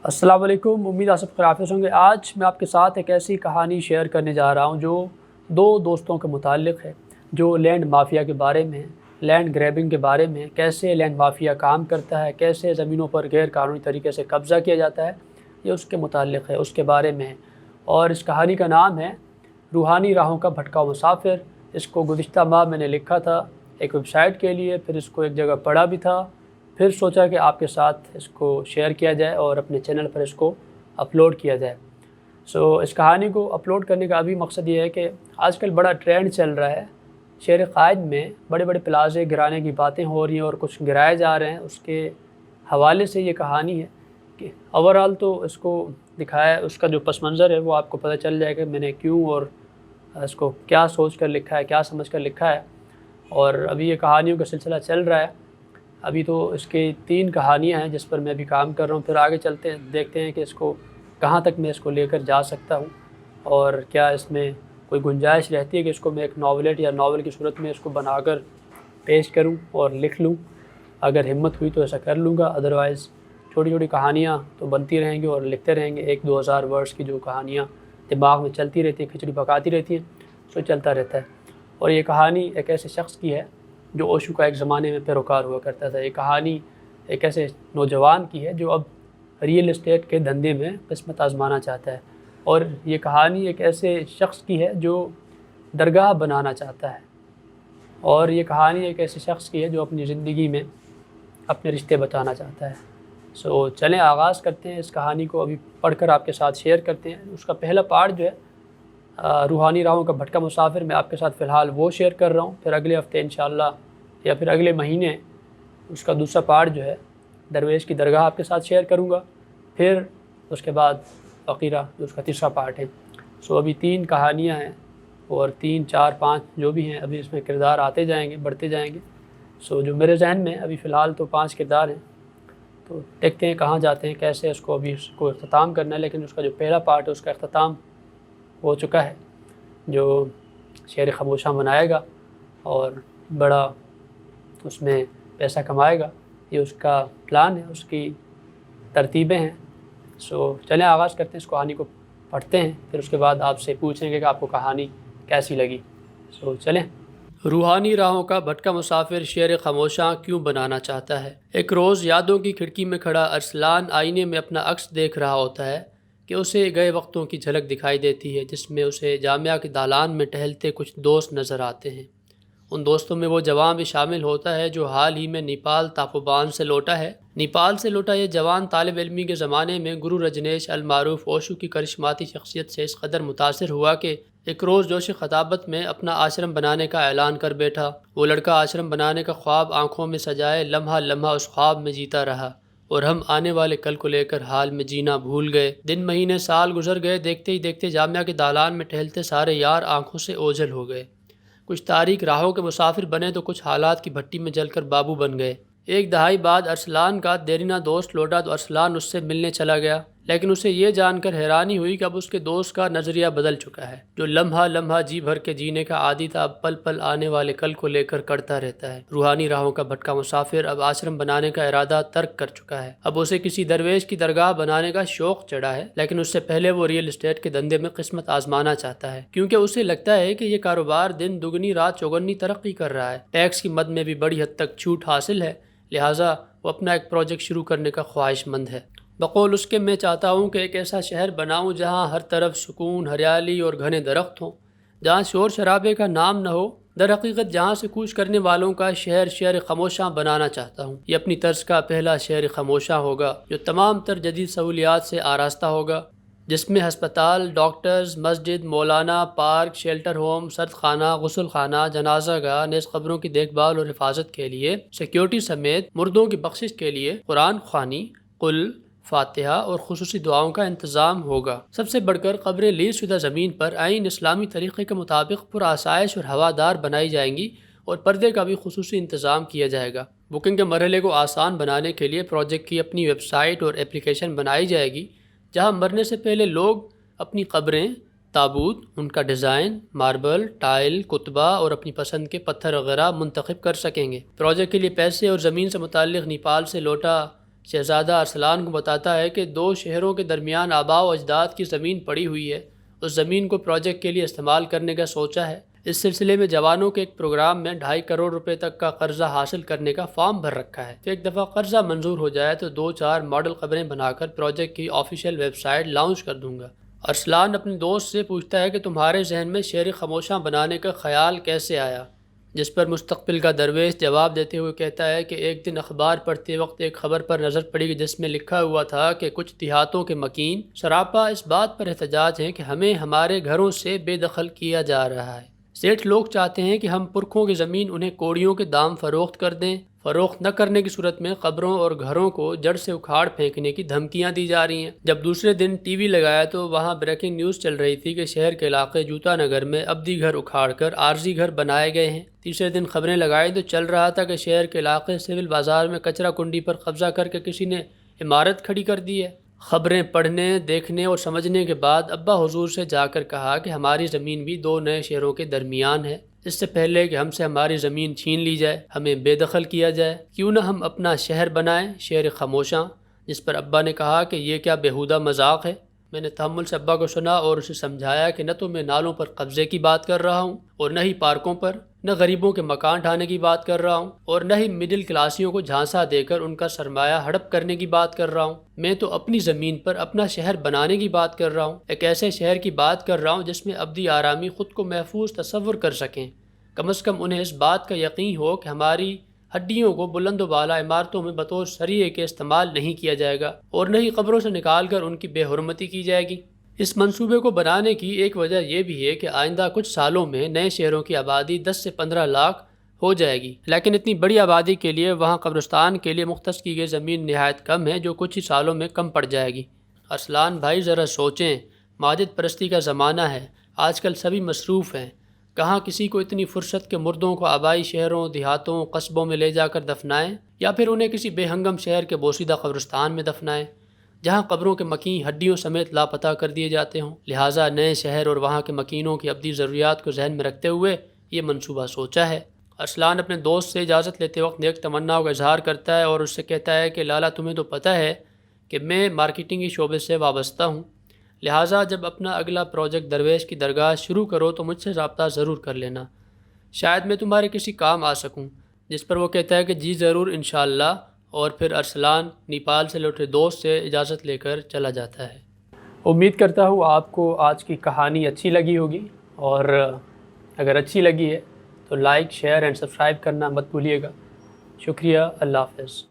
अस्सलाम वालेकुम। उम्मीद आप सब खैरियत से होंगे। आज मैं आपके साथ एक ऐसी कहानी शेयर करने जा रहा हूँ जो दो दोस्तों के मुताल्लिक़ है, जो लैंड माफिया के बारे में है, लैंड ग्रैबिंग के बारे में, कैसे लैंड माफिया काम करता है, कैसे ज़मीनों पर गैर कानूनी तरीके से कब्ज़ा किया जाता है, ये उसके मुताल्लिक़ है, उसके बारे में है। और इस कहानी का नाम है रूहानी राहों का भटका मुसाफिर। इसको गुज़िश्ता माह मैंने लिखा था एक वेबसाइट के लिए, फिर इसको एक जगह पढ़ा भी था, फिर सोचा कि आपके साथ इसको शेयर किया जाए और अपने चैनल पर इसको अपलोड किया जाए। इस कहानी को अपलोड करने का अभी मकसद ये है कि आजकल बड़ा ट्रेंड चल रहा है, शहर क़ाइद में बड़े बड़े प्लाज़े गिराने की बातें हो रही हैं और कुछ गिराए जा रहे हैं। उसके हवाले से ये कहानी है कि ओवरऑल तो इसको दिखाया, उसका जो पस मंज़र है वो आपको पता चल जाएगा मैंने क्यों और इसको क्या सोच कर लिखा है, क्या समझ कर लिखा है। और अभी ये कहानियों का सिलसिला चल रहा है। अभी तो इसके 3 कहानियाँ हैं जिस पर मैं अभी काम कर रहा हूँ। फिर आगे चलते हैं, देखते हैं कि इसको कहाँ तक मैं इसको लेकर जा सकता हूँ और क्या इसमें कोई गुंजाइश रहती है कि इसको मैं एक नॉवलेट या नावल की सूरत में इसको बनाकर पेश करूँ और लिख लूँ। अगर हिम्मत हुई तो ऐसा कर लूँगा, अदरवाइज़ छोटी छोटी कहानियाँ तो बनती रहेंगी और लिखते रहेंगे। 1-2 हज़ार वर्ड्स की जो कहानियाँ दिमाग में चलती रहती हैं, खिचड़ी पकाती रहती हैं, सो चलता रहता है। और ये कहानी एक ऐसे शख्स की है जो ओशो का एक ज़माने में पैरोकार हुआ करता था। ये कहानी एक ऐसे नौजवान की है जो अब रियल एस्टेट के धंधे में किस्मत आजमाना चाहता है। और ये कहानी एक ऐसे शख्स की है जो दरगाह बनाना चाहता है। और ये कहानी एक ऐसे शख्स की है जो अपनी ज़िंदगी में अपने रिश्ते बचाना चाहता है। चलें आगाज़ करते हैं इस कहानी को, अभी पढ़कर आपके साथ शेयर करते हैं। उसका पहला पार्ट जो है रूहानी राहों का भटका मुसाफिर, मैं आपके साथ फ़िलहाल वो शेयर कर रहा हूँ। फिर अगले हफ़्ते इंशाअल्लाह या फिर अगले महीने उसका दूसरा पार्ट जो है दरवेश की दरगाह आपके साथ शेयर करूँगा। फिर उसके बाद फ़कीरा जो उसका तीसरा पार्ट है। अभी 3 कहानियाँ हैं और 3, 4, 5 जो भी हैं, अभी इसमें किरदार आते जाएंगे, बढ़ते जाएंगे। जो मेरे जहन में अभी फ़िलहाल तो 5 किरदार हैं, तो देखते हैं कहाँ जाते हैं, कैसे इसको अभी इसको अख्ताम करना है। लेकिन उसका जो पहला पार्ट है उसका अख्ताम हो चुका है, जो शेर खामोशा बनाएगा और बड़ा उसमें पैसा कमाएगा, ये उसका प्लान है, उसकी तरतीबें हैं। चलें आगाज़ करते हैं, इस कहानी को पढ़ते हैं, फिर उसके बाद आपसे पूछेंगे कि आपको कहानी कैसी लगी। चलें। रूहानी राहों का भटका मुसाफिर शेर खामोशा क्यों बनाना चाहता है। एक रोज़ यादों की खिड़की में खड़ा अरसलान आईने में अपना अक्स देख रहा होता है कि उसे गए वक्तों की झलक दिखाई देती है, जिसमें उसे जामिया के दालान में टहलते कुछ दोस्त नज़र आते हैं। उन दोस्तों में वो जवान भी शामिल होता है जो हाल ही में नेपाल तापोबान से लौटा है। नेपाल से लौटा ये जवान तालिब इल्मी के ज़माने में गुरु रजनेश अल मारूफ ओशो की करिश्माती शख्सियत से इस कदर मुतासिर हुआ कि एक रोज़ जोश खताबत में अपना आश्रम बनाने का ऐलान कर बैठा। वो लड़का आश्रम बनाने का ख्वाब आंखों में सजाए लम्हा लम्हा उस ख्वाब में जीता रहा और हम आने वाले कल को लेकर हाल में जीना भूल गए। दिन महीने साल गुजर गए, देखते ही देखते जामिया के दालान में टहलते सारे यार आंखों से ओझल हो गए। कुछ तारीख राहों के मुसाफिर बने तो कुछ हालात की भट्टी में जलकर बाबू बन गए। एक दहाई बाद अरसलान का देरीना दोस्त लौटा तो अरसलान उससे मिलने चला गया, लेकिन उसे ये जानकर हैरानी हुई कि अब उसके दोस्त का नज़रिया बदल चुका है। जो लम्हा लम्हा जी भर के जीने का आदी था, अब पल पल आने वाले कल को लेकर करता रहता है। रूहानी राहों का भटका मुसाफिर अब आश्रम बनाने का इरादा तर्क कर चुका है। अब उसे किसी दरवेश की दरगाह बनाने का शौक चढ़ा है, लेकिन उससे पहले वो रियल एस्टेट के धंधे में किस्मत आजमाना चाहता है, क्योंकि उसे लगता है कि ये कारोबार दिन दुगनी रात चौगनी तरक्की कर रहा है। टैक्स की मद में भी बड़ी हद तक छूट हासिल है, लिहाजा वो अपना एक प्रोजेक्ट शुरू करने का ख्वाहिशमंद है। बकौल उसके मैं चाहता हूँ कि एक ऐसा शहर बनाऊँ जहाँ हर तरफ सुकून, हरियाली और घने दरख्त हों, जहाँ शोर शराबे का नाम न हो। दर हकीकत जहाँ से कूच करने वालों का शहर शहर खामोशा बनाना चाहता हूँ। ये अपनी तर्ज का पहला शहर खामोशा होगा जो तमाम तर जदीद सहूलियात से आरास्ता होगा, जिसमें हस्पताल, डॉक्टर्स, मस्जिद, मौलाना, पार्क, शेल्टर होम, सर्द खाना, गुसल खाना, जनाजा गाह, नेज़ कब्रों की देखभाल और हिफाजत के लिए सिक्योरिटी समेत मुर्दों की बख्शिश के लिए कुरान ख्वानी, कुल, फातिहा और खुसूसी दुआओं का इंतज़ाम होगा। सबसे बढ़कर कब्रें लीज शुदा ज़मीन पर आइन इस्लामी तरीक़े के मुताबिक पुरआसाइश और हवादार बनाई जाएंगी और पर्दे का भी खुसूसी इंतज़ाम किया जाएगा। बुकिंग के मरहले को आसान बनाने के लिए प्रोजेक्ट की अपनी वेबसाइट और एप्लीकेशन बनाई जाएगी, जहां मरने से पहले लोग अपनी कब्रें, ताबूत, उनका डिज़ाइन, मार्बल, टाइल, कुतबा और अपनी पसंद के पत्थर वगैरह मुंतखब कर सकेंगे। प्रोजेक्ट के लिए पैसे और ज़मीन से मुताल्लिक़ नेपाल से लौटा شہزادہ ارسلان کو بتاتا ہے کہ 2 شہروں کے درمیان آباء و اجداد کی زمین پڑی ہوئی ہے، اس زمین کو پروجیکٹ کے لیے استعمال کرنے کا سوچا ہے۔ اس سلسلے میں جوانوں کے ایک پروگرام میں 2.5 کروڑ روپے تک کا قرضہ حاصل کرنے کا فارم بھر رکھا ہے۔ تو ایک دفعہ قرضہ منظور ہو جائے تو 2-4 ماڈل قبریں بنا کر پروجیکٹ کی آفیشیل ویب سائٹ لانچ کر دوں گا۔ ارسلان اپنے دوست سے پوچھتا ہے کہ تمہارے ذہن میں شہر خاموشاں بنانے کا خیال کیسے آیا، جس پر مستقبل کا درویش جواب دیتے ہوئے کہتا ہے کہ ایک دن اخبار پڑھتے وقت ایک خبر پر نظر پڑی جس میں لکھا ہوا تھا کہ کچھ دیہاتوں کے مکین سراپا اس بات پر احتجاج ہیں کہ ہمیں ہمارے گھروں سے بے دخل کیا جا رہا ہے۔ سیٹھ لوگ چاہتے ہیں کہ ہم پرکھوں کی زمین انہیں کوڑیوں کے دام فروخت کر دیں۔ فروخت نہ کرنے کی صورت میں قبروں اور گھروں کو جڑ سے اکھاڑ پھینکنے کی دھمکیاں دی جا رہی ہیں۔ جب دوسرے دن ٹی وی لگایا تو وہاں بریکنگ نیوز چل رہی تھی کہ شہر کے علاقے جوتا نگر میں ابدی گھر اکھاڑ کر عارضی گھر بنائے گئے ہیں۔ تیسرے دن خبریں لگائی تو چل رہا تھا کہ شہر کے علاقے سول بازار میں کچرا کنڈی پر قبضہ کر کے کسی نے عمارت کھڑی کر دی ہے۔ خبریں پڑھنے، دیکھنے اور سمجھنے کے بعد ابا حضور سے جا کر کہا کہ ہماری زمین بھی 2 نئے شہروں کے درمیان ہے، اس سے پہلے کہ ہم سے ہماری زمین چھین لی جائے، ہمیں بے دخل کیا جائے، کیوں نہ ہم اپنا شہر بنائیں، شہر خاموشاں۔ جس پر ابا نے کہا کہ یہ کیا بیہودہ مذاق ہے۔ میں نے تحمل سے ابا کو سنا اور اسے سمجھایا کہ نہ تو میں نالوں پر قبضے کی بات کر رہا ہوں اور نہ ہی پارکوں پر، نہ غریبوں کے مکان ڈھانے کی بات کر رہا ہوں اور نہ ہی مڈل کلاسیوں کو جھانسا دے کر ان کا سرمایہ ہڑپ کرنے کی بات کر رہا ہوں۔ میں تو اپنی زمین پر اپنا شہر بنانے کی بات کر رہا ہوں، ایک ایسے شہر کی بات کر رہا ہوں جس میں ابدی آرامی خود کو محفوظ تصور کر سکیں۔ کم از کم انہیں اس بات کا یقین ہو کہ ہماری ہڈیوں کو بلند و بالا عمارتوں میں بطور سریے کے استعمال نہیں کیا جائے گا اور نہ ہی قبروں سے نکال کر ان کی بے حرمتی کی جائے گی۔ اس منصوبے کو بنانے کی ایک وجہ یہ بھی ہے کہ آئندہ کچھ سالوں میں نئے شہروں کی آبادی 10 سے 15 لاکھ ہو جائے گی، لیکن اتنی بڑی آبادی کے لیے وہاں قبرستان کے لیے مختص کی گئی زمین نہایت کم ہے جو کچھ ہی سالوں میں کم پڑ جائے گی۔ ارسلان بھائی ذرا سوچیں، مادت پرستی کا زمانہ ہے، آج کل سبھی مصروف ہیں، کہاں کسی کو اتنی فرصت کے مردوں کو آبائی شہروں، دیہاتوں، قصبوں میں لے جا کر دفنائیں یا پھر انہیں کسی بے ہنگم شہر کے بوسیدہ قبرستان میں دفنائیں جہاں قبروں کے مکین ہڈیوں سمیت لاپتہ کر دیے جاتے ہوں۔ لہٰذا نئے شہر اور وہاں کے مکینوں کی ابدی ضروریات کو ذہن میں رکھتے ہوئے یہ منصوبہ سوچا ہے۔ ارسلان اپنے دوست سے اجازت لیتے وقت نیک تمناؤں کا اظہار کرتا ہے اور اس سے کہتا ہے کہ لالا تمہیں تو پتہ ہے کہ میں مارکیٹنگ شعبے سے وابستہ ہوں، لہٰذا جب اپنا اگلا پروجیکٹ درویش کی درگاہ شروع کرو تو مجھ سے رابطہ ضرور کر لینا، شاید میں تمہارے کسی کام آ سکوں۔ جس پر وہ کہتا ہے کہ جی ضرور انشاءاللہ، اور پھر ارسلان نیپال سے لوٹے دوست سے اجازت لے کر چلا جاتا ہے۔ امید کرتا ہوں آپ کو آج کی کہانی اچھی لگی ہوگی، اور اگر اچھی لگی ہے تو لائک، شیئر اینڈ سبسکرائب کرنا مت بھولیے گا۔ شکریہ، اللہ حافظ۔